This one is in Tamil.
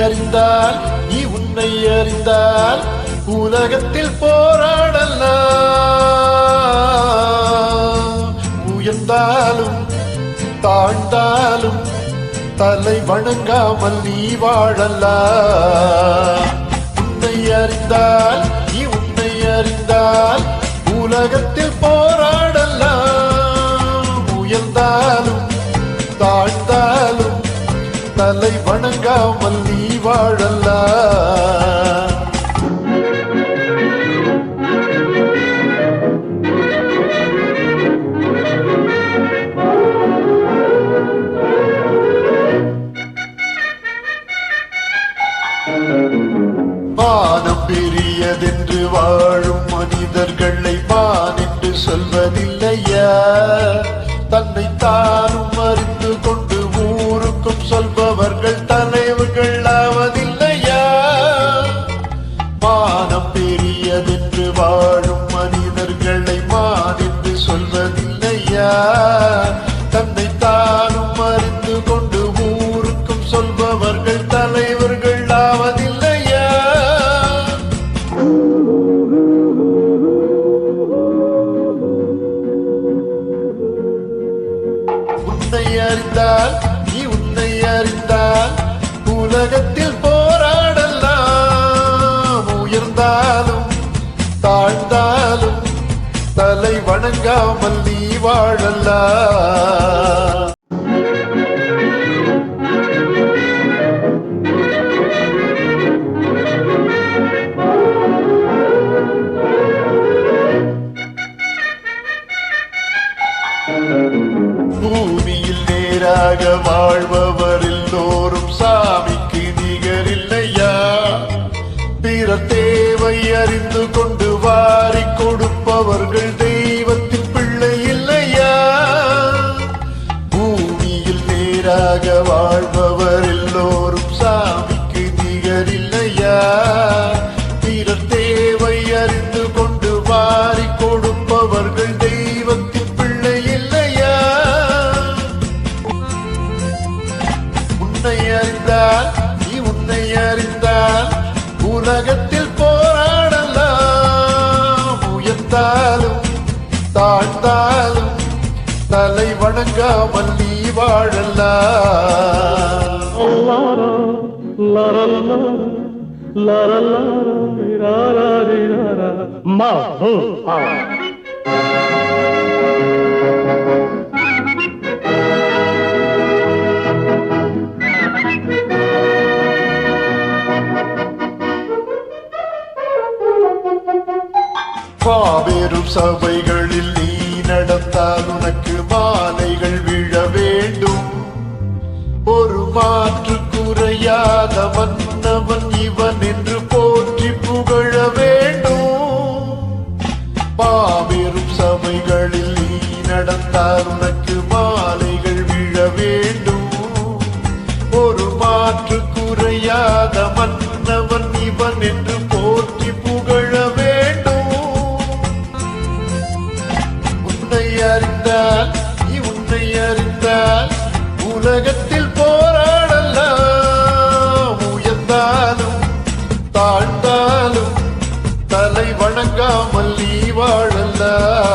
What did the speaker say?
அறிந்தால் நீ உன்னை அறிந்தால் உலகத்தில் போராடலாம். உயர்ந்தாலும் தாழ்ந்தாலும் தலை வணங்காமல் நீ வாழலாம். உன்னை அறிந்தால் நீ உன்னை அறிந்தால் உலகத்தில் போராடலாம். உயர்ந்தாலும் தாழ்ந்தாலும் தலை வணங்காமல் நீ வாழலாம். மானம் பெரியதென்று வாழும் மனிதர்களை மான் என்று சொல்வதில்லையா? தன்னை தானும் அறிந்து கொண்டு ஊருக்கும் சொல்பவர்கள் தலைவர்கள் ஆவதில்லையா? மானம் பெரியதென்று வாழும் மனிதர்களை மான் என்று சொல்வதில்லையா? தன்னை தானும் அறிந்து கொண்டு ஊருக்கும் சொல்பவர்கள் தலைவர்கள் ஆவதில்லையா? உன்னை அறிந்தால் நீ உன்னை அறிந்தால் உலகத்தில் போராடலாம். உயர்ந்தாலும் தாழ்ந்தாலும் தலை வணங்காமல் நீ வாழலாம். பூமியில் நேராக வாழ்பவர் எல்லோரும் சாமிக்கு நிகரில்லையா? பிற தேவை அறிந்து கொண்டு வாரி கொடுப்பவர்கள் தெய்வத்தின் பிள்ளை இல்லையா? பூமியில் நேராக வாழ்பவர் எல்லோரும் சாமிக்கு நிகரில்லையா? பிற தேவை அறிந்து கொண்டு வாரி கொடுப்பவர்கள் தெய்வத்தின் பிள்ளை இல்லையா? உன்னை அறிந்தால் நீ உன்னை அறிந்தால் உலகத்தில் போராடலாம். உயர்ந்தாலும் தாழ்ந்தாலும் தலை வணங்காமல் நீ வாழலாம். மாபெரும் சபைகளில் நீ நடந்தால் உனக்கு மாலைகள் விழ வேண்டும். ஒரு மாற்று குறையாத மன்னவன் இவன் என்று போற்றி புகழ வேண்டும். மாபெரும் சபைகளில் நீ நடந்தால் உனக்கு மாலைகள் விழ வேண்டும். ஒரு மாற்று குறையாத மன்னவன் இவன் என்று போற்றி புகழ வேண்டும். உன்னை அறிந்தால் நீ உன்னை அறிந்தால் உலகத்தில் போராடலாம். உயர்ந்தாலும் தாழ்ந்தாலும் தலை வணங்காமல் நீ வாழலாம்.